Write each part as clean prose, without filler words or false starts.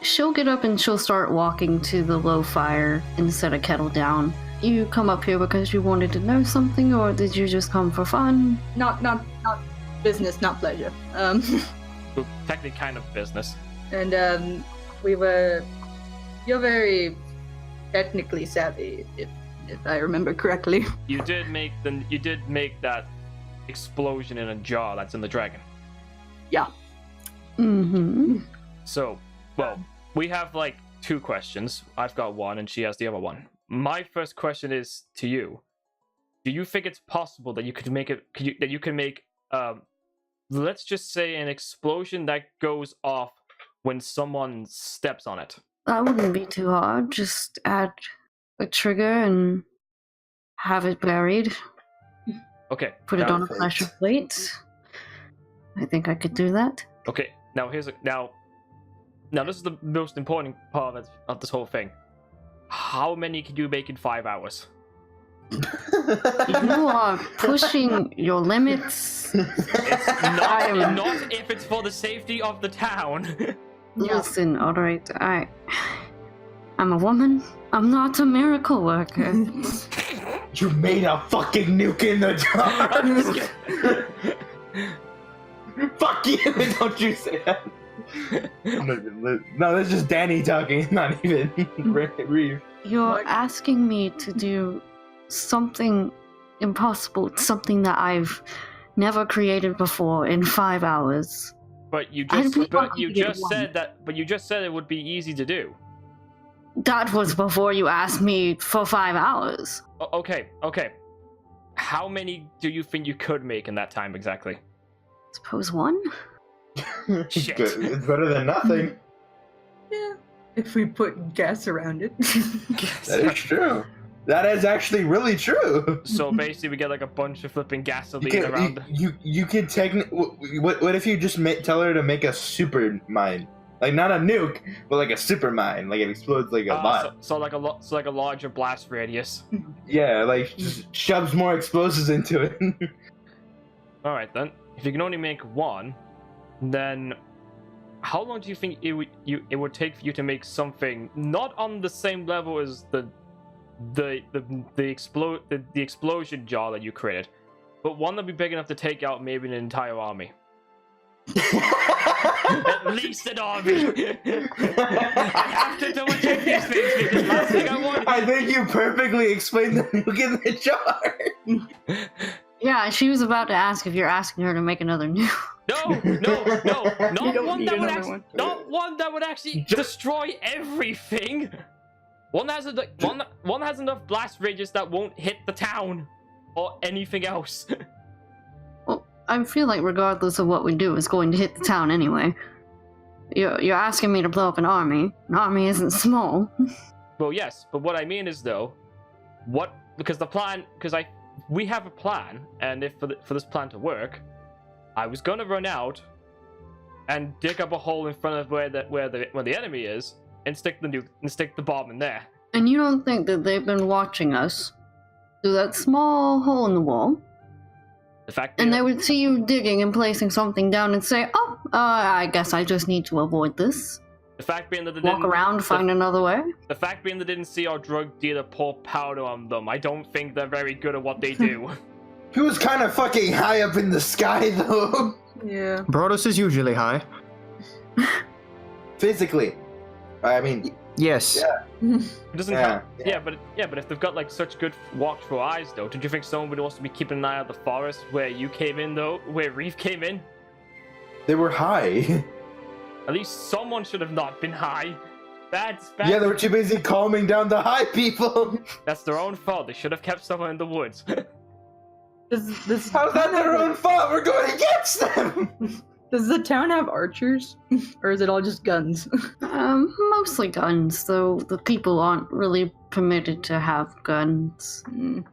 she'll get up and she'll start walking to the low fire and set a kettle down. You come up here because you wanted to know something, or did you just come for fun? Not business, not pleasure. Well, technically kind of business. And you're very technically savvy, if I remember correctly. You did make that explosion in a jar that's in the dragon. Yeah. Mm-hmm. So, well, we have like 2 questions. I've got one, and she has the other one. My first question is to you: do you think it's possible that you could make let's just say an explosion that goes off when someone steps on it? That wouldn't be too hard. Just add a trigger and have it buried. Okay. Put it on a pressure plate. I think I could do that. Okay. Now now this is the most important part of this whole thing. How many can you make in 5 hours? You are pushing your limits. It's not if it's for the safety of the town. Listen, alright, I'm a woman. I'm not a miracle worker. You made a fucking nuke in the jar! Fuck you! Don't you say that. No, that's just Danny talking, not even Reeve. You're asking me to do something impossible, something that I've never created before in 5 hours. But you just said it would be easy to do. That was before you asked me for 5 hours. Okay. How many do you think you could make in that time exactly? Suppose 1? Shit. Good. It's better than nothing. Yeah. If we put gas around it. That is true. That is actually really true. So basically, we get like a bunch of flipping gasoline around. You could what if you just tell her to make a super mine, like not a nuke, but like a super mine, like it explodes like a lot. So like a larger blast radius. Yeah, like just shoves more explosives into it. All right then. If you can only make 1, then how long do you think it would take for you to make something not on the same level as the explosion jar that you created, but one that'd be big enough to take out maybe an entire army? At least an army. I have to double check these things because last thing I wanted. I think you perfectly explained the nuke in the jar. Yeah, she was about to ask if you're asking her to make another nuke. No, not one that would actually destroy everything. One has enough blast radius that won't hit the town or anything else. Well, I feel like regardless of what we do, it's going to hit the town anyway. You're asking me to blow up an army. An army isn't small. Well, yes, but what I mean is though, we have a plan, and if for this plan to work, I was gonna run out and dig up a hole in front of where the enemy is, and stick the bomb in there. And you don't think that they've been watching us through that small hole in the wall? And they would see you digging and placing something down and say, "Oh, I guess I just need to avoid this." The fact being that they walk around, find another way. The fact being they didn't see our drug dealer pour powder on them, I don't think they're very good at what they do. He was kind of fucking high up in the sky, though. Yeah. Broadus is usually high. Physically. I mean, yes. Yeah. It doesn't count. Yeah, but if they've got like such good watchful eyes, though, don't you think someone would also be keeping an eye out the forest where you came in, though, where Reef came in? They were high. At least someone should have not been high. That's bad. Yeah, they were too busy calming down the high people. That's their own fault. They should have kept someone in the woods. How's that their own fault? We're going against them. Does the town have archers? Or is it all just guns? Mostly guns, though the people aren't really permitted to have guns. I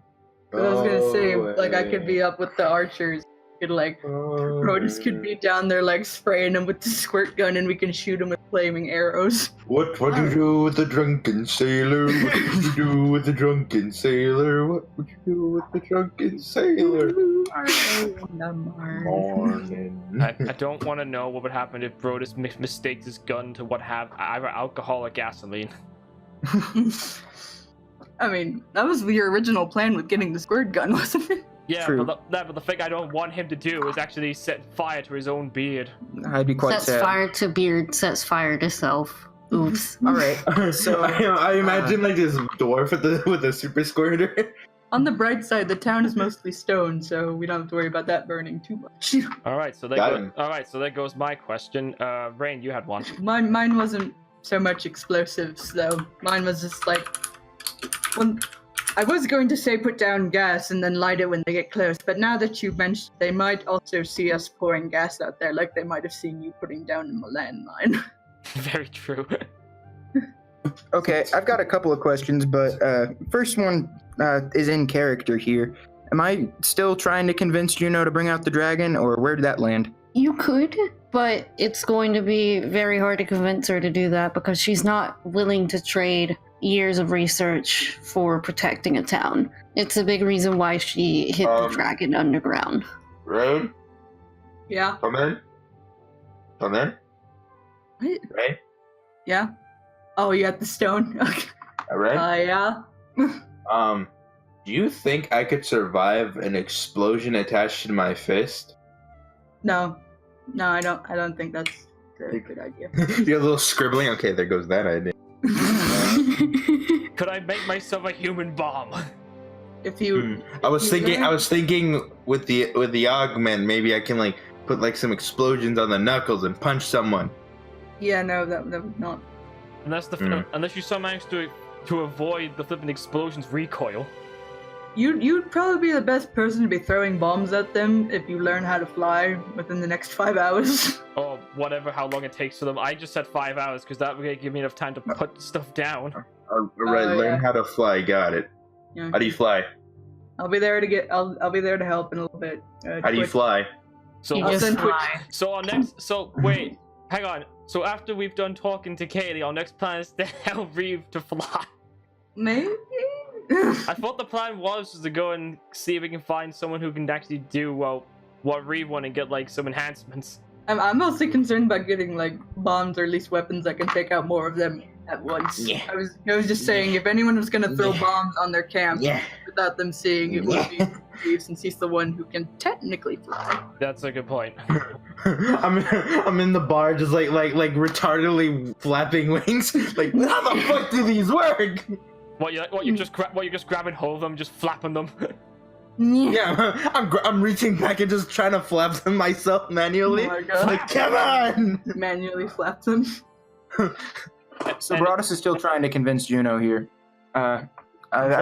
was gonna say, like, I could be up with the archers. Could Broadus could be down there like spraying him with the squirt gun, and we can shoot him with flaming arrows. What do you do with the drunken sailor? What would you do with the drunken sailor? What would you do with the drunken sailor? Morning. I don't want to know what would happen if Broadus mistaked his gun to have either alcohol or gasoline. I mean, that was your original plan with getting the squirt gun, wasn't it? Yeah, True. but the thing I don't want him to do is actually set fire to his own beard. I'd be quite Sets sad. fire to beard, sets fire to self. Oops. All right. So I imagine like this dwarf with a super squirter. On the bright side, the town is mostly stone, so we don't have to worry about that burning too much. All right, so there goes my question. Rain, you had one. Mine wasn't so much explosives though. Mine was just like, when I was going to say put down gas and then light it when they get close, but now that you mentioned, they might also see us pouring gas out there, like they might have seen you putting down a landmine. Very true. Okay, I've got a couple of questions, but first one is in character here. Am I still trying to convince Juno to bring out the dragon, or where did that land? You could, but it's going to be very hard to convince her to do that because she's not willing to trade years of research for protecting a town. It's a big reason why she hid the dragon underground. Rain, Yeah. come in. Come in. What? Rain, Yeah. Oh, you got the stone. Okay. Rain. Yeah. Do you think I could survive an explosion attached to my fist? No, I don't think that's a good idea. You're a little scribbling. Okay, there goes that idea. Could I make myself a human bomb? If you, I was thinking with the augment, maybe I can like put like some explosions on the knuckles and punch someone. yeah, no, that would not. Unless you somehow manage to avoid the flipping explosion's recoil. You'd probably be the best person to be throwing bombs at them if you learn how to fly within the next 5 hours. Or whatever, how long it takes for them. I just said 5 hours because that would give me enough time to put stuff down. Alright, learn how to fly. Got it. Yeah. How do you fly? I'll be there to help in a little bit. How do you fly? So You I'll just send fly. So our next, wait, hang on. So after we've done talking to Kaylee, our next plan is to help Reeve to fly. Maybe. I thought the plan was to go and see if we can find someone who can actually do what Reeve wanted and get like some enhancements. I'm mostly concerned about getting like bombs or at least weapons that can take out more of them at once. Yeah. I was just saying if anyone was gonna throw bombs on their camp without them seeing, it would be Reeve, since he's the one who can technically fly. That's a good point. I'm in the bar just like retardedly flapping wings. Like how the fuck do these work? What you're just grabbing hold of them, just flapping them. Yeah, I'm reaching back and just trying to flap them myself manually. Oh my God. Like come on! Manually flap them. So Broadus is still trying to convince Juno here. I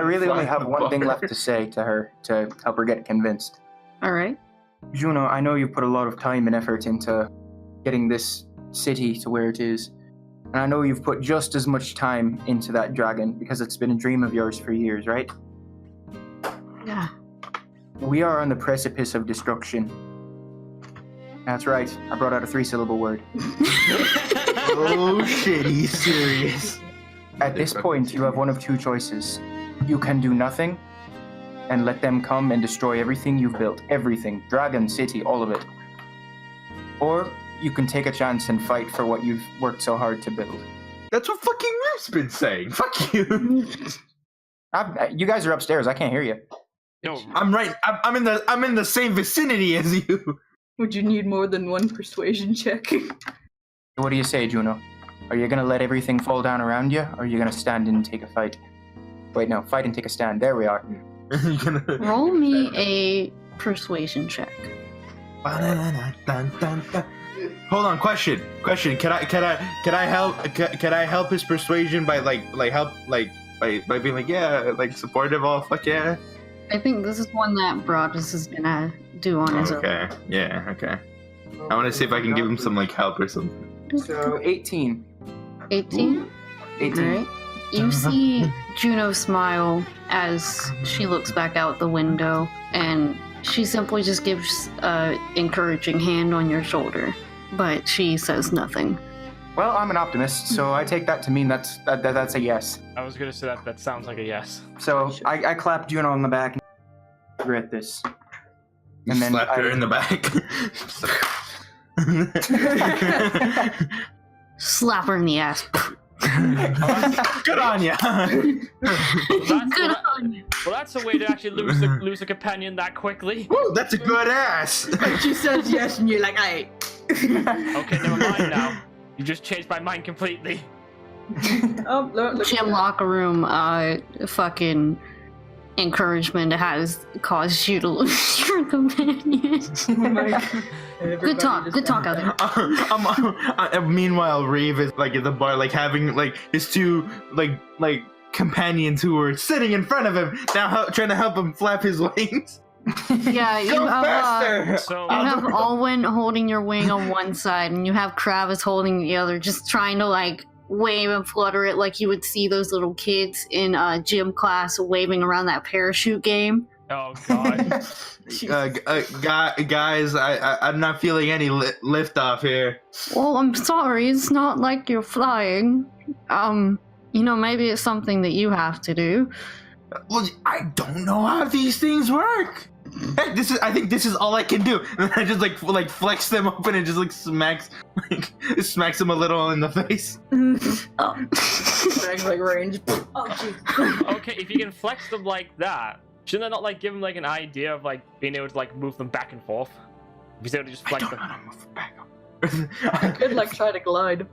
really only have one thing left to say to her to help her get convinced. Alright. Juno, I know you've put a lot of time and effort into getting this city to where it is. And I know you've put just as much time into that dragon because it's been a dream of yours for years, right? Yeah. We are on the precipice of destruction. That's right. I brought out a 3-syllable word. Oh shit, he's serious. At this point, you have one of two choices. You can do nothing and let them come and destroy everything you've built. Everything. Dragon, city, all of it. Or you can take a chance and fight for what you've worked so hard to build. That's what fucking Roof's been saying. Fuck you. You guys are upstairs. I can't hear you. No, I'm right. I'm in the same vicinity as you. Would you need more than one persuasion check? What do you say, Juno? Are you gonna let everything fall down around you, or are you gonna stand and take a fight? Wait, no, fight and take a stand. There we are. Roll me a persuasion check. Hold on, question. Can I help his persuasion by by being like, yeah, like supportive, all fuck yeah? I think this is one that Broadus is gonna do on his own. Okay, yeah, okay. I want to see if I can give him some like help or something. So 18. 18? 18. Alright. You see Juno smile as she looks back out the window, and She simply just gives an encouraging hand on your shoulder, but she says nothing. Well, I'm an optimist, so I take that to mean that's a yes. I was gonna say that sounds like a yes. So I clap Juno on the back and regret this. And then slapped her in the back. Slap her in the ass. Good on ya. Well, that's a way to actually lose a companion that quickly. Woo, that's a good ass. She says yes, and you're like, "Aye." Okay, never mind now. You just changed my mind completely. Oh, look. Gym locker room, fucking encouragement has caused you to lose your companion. Oh my God. Good talk out there. Meanwhile, Reeve is like at the bar, like having like his two like companions who were sitting in front of him now, trying to help him flap his wings. Yeah, you Go have faster! So you have Alwyn holding your wing on one side, and you have Kravis holding the other, just trying to like wave and flutter it like you would see those little kids in gym class waving around that parachute game. oh god. Guys, I'm not feeling any lift off here. Well, I'm sorry, it's not like you're flying. Maybe it's something that you have to do. Well, I don't know how these things work. Hey, I think this is all I can do. And I just like flex them open and just like smacks him a little in the face. Like range. Oh, jeez. Okay, if you can flex them like that, shouldn't that not like give him like an idea of like being able to like move them back and forth? If he's able to just flex them. I don't know how to move back up. I could like try to glide.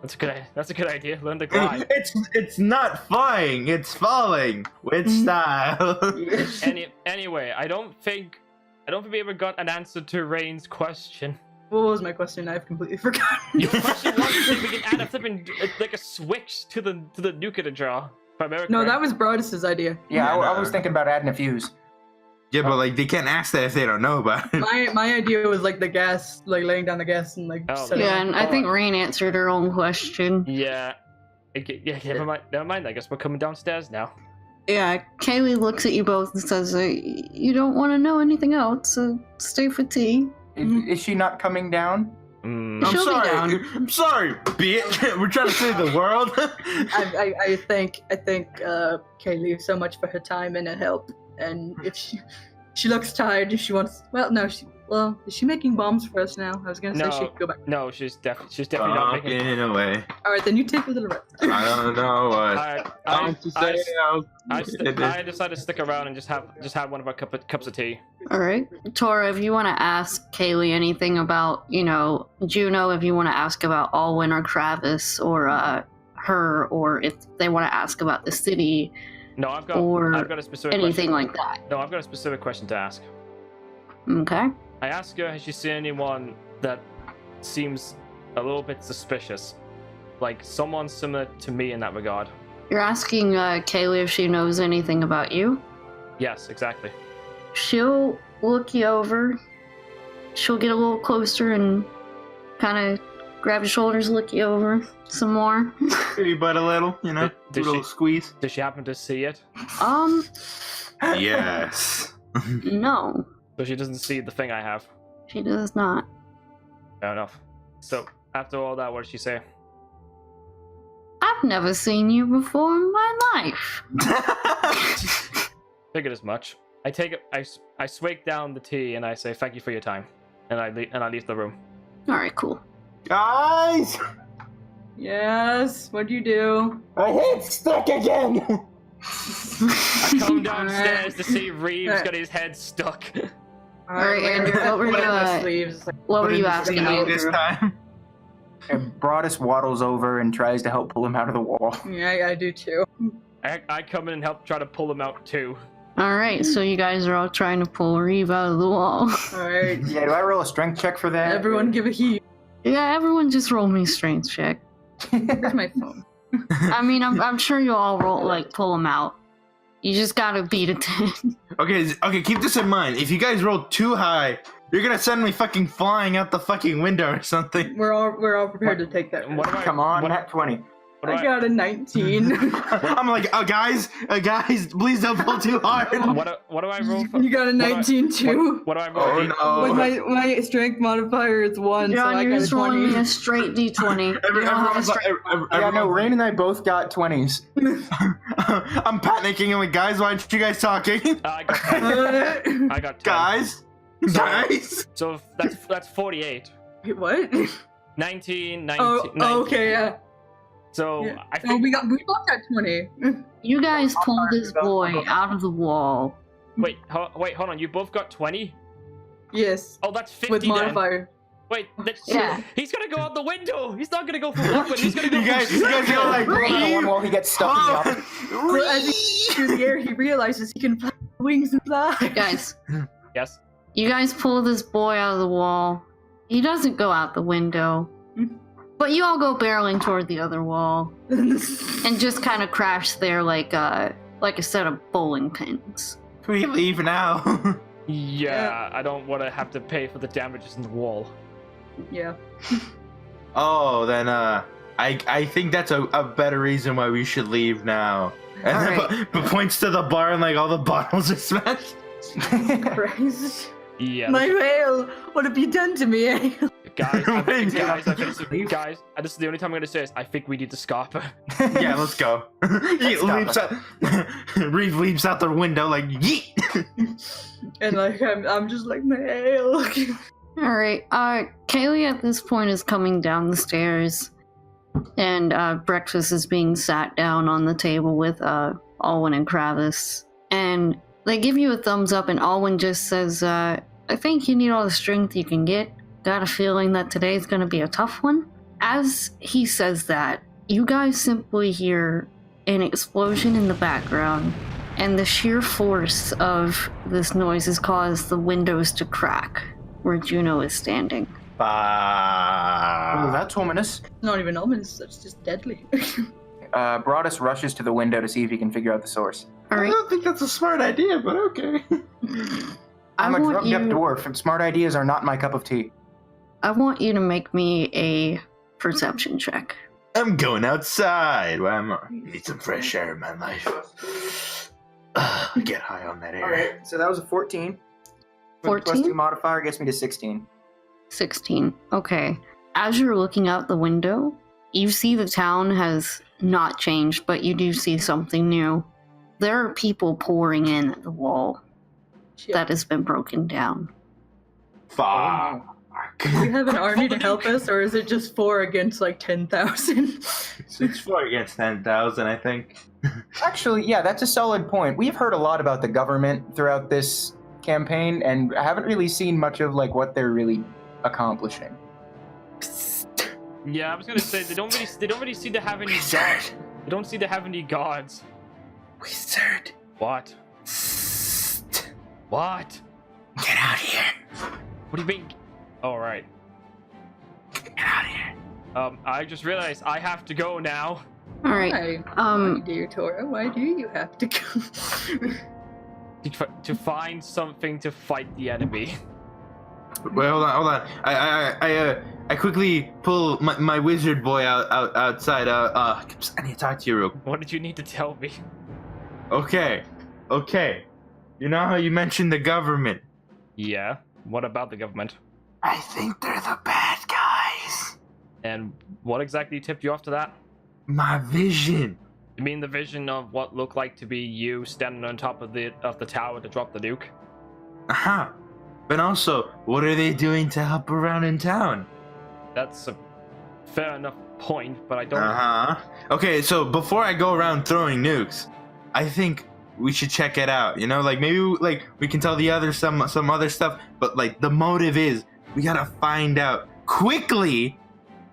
That's a good idea. Learn to glide. It's not flying, it's falling with style. Anyway, I don't think we ever got an answer to Rain's question. What was my question? I've completely forgotten. Your question was if we can add a flipping like a switch to the nuke draw. No, that was Broadus's idea. Yeah, I was thinking about adding a fuse. Yeah, but like they can't ask that if they don't know about it. My idea was like the gas, like laying down the gas and like. Oh, setting Yeah, it and on I think fire. Rain answered her own question. Yeah. Never mind. I guess we're coming downstairs now. Yeah, Kaylee looks at you both and says, you don't want to know anything else, so stay for tea. Is she not coming down? I'm She'll be sorry. down. I'm sorry, bitch. We're trying to save the world. I thank Kaylee so much for her time and her help. And if she looks tired, if she wants, is she making bombs for us now? I was gonna say she could go back. No, she's definitely not making. In a way. All right, then you take a little rest. I don't know what. I decided to stick around and just have one of our cups of tea. Alright. Tora, if you want to ask Kaylee anything about, Juno, if you want to ask about Alwyn or Kravis or her, or if they want to ask about the city. No, I've got a specific anything question. like that. No, I've got a specific question to ask. Okay. I asked her, has she seen anyone that seems a little bit suspicious? Like someone similar to me in that regard. You're asking Kaylee if she knows anything about you? Yes, exactly. She'll look you over. She'll get a little closer and kind of grab your shoulders, look you over some more. Maybe but a little, do a little squeeze. Does she happen to see it? Yes. No. So she doesn't see the thing I have. She does not. Fair enough. So after all that, what did she say? I've never seen you before in my life. Figured as much. I take it. I swig down the tea and I say thank you for your time, and I leave the room. All right, cool. Guys, Yes. What'd you do? my head's stuck again. I come downstairs to see Reeves got his head stuck. All right, Andrew, what were you asking me? This time. And Broadus waddles over and tries to help pull him out of the wall. Yeah, I do too. I come in and help try to pull him out too. All right, so you guys are all trying to pull Reeve out of the wall. All right. Yeah, do I roll a strength check for that? Everyone give a heat. Yeah, everyone just roll me a strength check. Where's my phone? I mean, I'm sure you all pull him out. You just gotta beat a 10. Okay, keep this in mind. If you guys roll too high, you're gonna send me fucking flying out the fucking window or something. We're all prepared to take that. What am I- Come on, what- nat 20. I got a 19. I'm like, guys, please don't pull too hard. What do I roll for? You got a 19 too? What do I roll? Oh no. With my strength modifier is 1, so John, I you're got a just rolling me 20. a straight D20. You don't have a straight- Yeah, no, Rain and I both got 20s. I'm panicking. I'm like, guys, why aren't you guys talking? I got 10. I got 10. Guys. So that's 48. Wait, what? 19. Oh, okay, yeah. So Yeah. I think we both got 20. You guys pulled this boy out of the wall. wait, hold on. You both got 20? Yes. Oh, that's 50 With then. modifier. Wait, Yeah. he's gonna go out the window. He's not gonna go for one, but he's gonna go You guys for go like, On one wall, he gets stuck in the other. Well, as he through the air, he realizes he can fly wings and fly. Guys, Yes. you guys pull this boy out of the wall. He doesn't go out the window. But you all go barreling toward the other wall and just kind of crash there like a set of bowling pins. Can we leave now? Yeah, I don't want to have to pay for the damages in the wall. Yeah. Oh, then I think that's a better reason why we should leave now. And then Alright. but points to the bar and like all the bottles are smashed. Christ. Yeah. My whale, what have you done to me, eh? Guys, Leave. guys, this is the only time I'm gonna say this. I think we need to scarper. Yeah, let's go. He leaps out. Reeve leaps out the window like yeet. And like I'm just like my whale. Alright, Kaylee at this point is coming down the stairs, and breakfast is being sat down on the table with Alwyn and Kravis. And they give you a thumbs up, and Alwyn just says, I think you need all the strength you can get. Got a feeling that today's gonna be a tough one. As he says that, you guys simply hear an explosion in the background, and the sheer force of this noise has caused the windows to crack where Juno is standing. Oh, that's ominous. Not even ominous, that's just deadly. Broadus rushes to the window to see if he can figure out the source. I Alright, don't think that's a smart idea, but okay. I'm a want drugged up you- dwarf, and smart ideas are not my cup of tea. I want you to make me a perception check. I'm going outside. Why am I? Need some fresh air in my life. Get high on that air. Alright, so that was a 14. 14? Plus 2 modifier gets me to 16. 16. Okay. As you're looking out the window, you see the town has not changed, but you do see something new. There are people pouring in at the wall that has been broken down. Fuck. Do we have an army to help us, or is it just 4 against like 10,000? It's 4 against 10,000, I think. Actually, yeah, that's a solid point. We've heard a lot about the government throughout this campaign, and I haven't really seen much of like what they're really accomplishing. Yeah, I was gonna say they don't really seem to have any Wizard. guards. They don't seem to have any guards. Wizard. What? What? Get out here. What do you mean? All right. Get out here. I just realized I have to go now. Alright. Why, dear Tora, why do you have to go? To find something to fight the enemy. Wait, hold on. I quickly pull my wizard boy outside. I need to talk to you real quick. What did you need to tell me? Okay. You know how you mentioned the government? Yeah. What about the government? I think they're the bad guys. And what exactly tipped you off to that? My vision. You mean the vision of what looked like to be you standing on top of the tower to drop the nuke? Uh-huh. But also, what are they doing to help around in town? That's a fair enough point, but I don't. Uh-huh. Okay, so before I go around throwing nukes, I think we should check it out. You know, like maybe we can tell the others some other stuff, but like the motive is we gotta find out quickly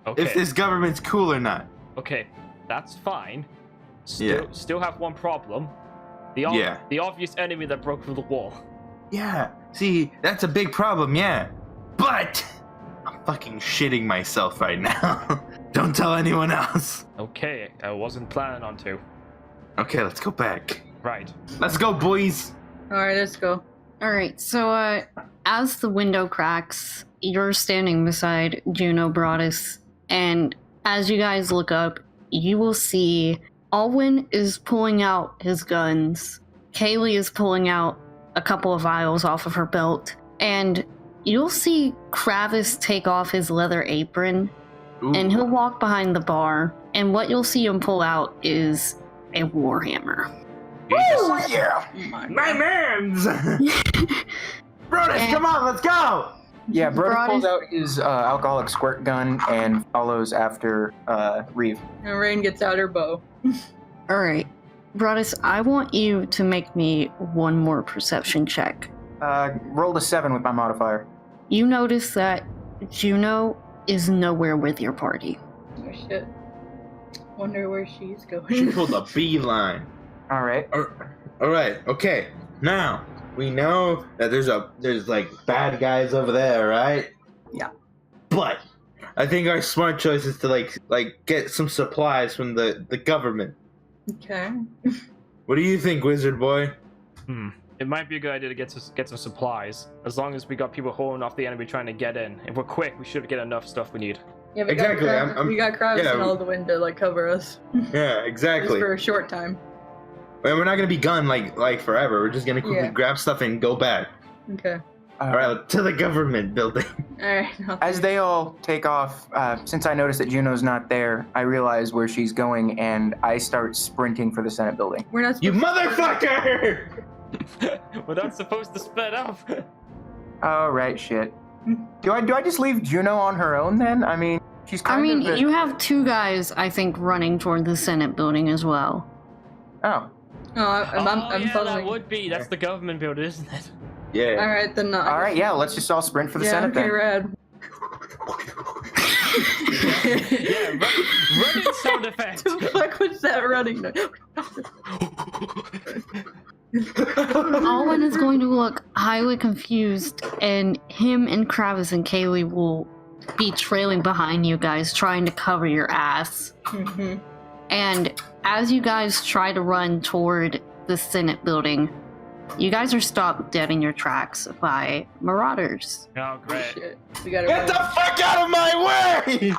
Okay. if this government's cool or not. Okay, that's fine. Yeah. Still have one problem. The obvious enemy that broke through the wall. Yeah. See, that's a big problem, yeah. But I'm fucking shitting myself right now. Don't tell anyone else. Okay, I wasn't planning on to. Okay, let's go back. Right. Let's go, boys. Alright, let's go. Alright, so as the window cracks, you're standing beside Juno Broadus, and as you guys look up, you will see Alwyn is pulling out his guns. Kaylee is pulling out a couple of vials off of her belt. And you'll see Kravis take off his leather apron. Ooh. And he'll walk behind the bar. And what you'll see him pull out is a warhammer. Oh, yeah! My My mans! Broadus, come on, let's go! Yeah, Broadus Broadus- pulls out his alcoholic squirt gun and follows after Reeve. And Rain gets out her bow. Alright. Broadus, I want you to make me one more perception check. Rolled a 7 with my modifier. You notice that Juno is nowhere with your party. Oh shit. Wonder where she's going. She pulled a beeline. All right. Alright, okay. Now, we know that there's like bad guys over there, right? Yeah. But I think our smart choice is to like get some supplies from the government. Okay. What do you think, wizard boy? It might be a good idea to get some supplies. As long as we got people holding off the enemy trying to get in. If we're quick, we should get enough stuff we need. Yeah, we Exactly, we got crabs in all the wind to like cover us. Yeah, exactly. Just for a short time. And we're not gonna be gone like forever. We're just gonna quickly Yeah. grab stuff and go back. Okay. Alright, to the government building. Alright. As they all take off, since I noticed that Juno's not there, I realize where she's going, and I start sprinting for the Senate building. We're not You supposed motherfucker! We're not supposed to split up. Oh, right, shit. Do I just leave Juno on her own then? I mean, she's kind of... you have two guys, I think, running toward the Senate building as well. Oh. I'm yeah, following. that would be. That's the government building, isn't it? Yeah. Alright, then not. All right, yeah, let's just all sprint for the Senate okay, then. rad. Yeah, running sound effect. The fuck was that running? Alwyn is going to look highly confused, and him and Kravis and Kaylee will be trailing behind you guys, trying to cover your ass. Mhm. And as you guys try to run toward the Senate building, you guys are stopped dead in your tracks by marauders. Oh, great. Shit. We gotta Get run. the fuck out of my way!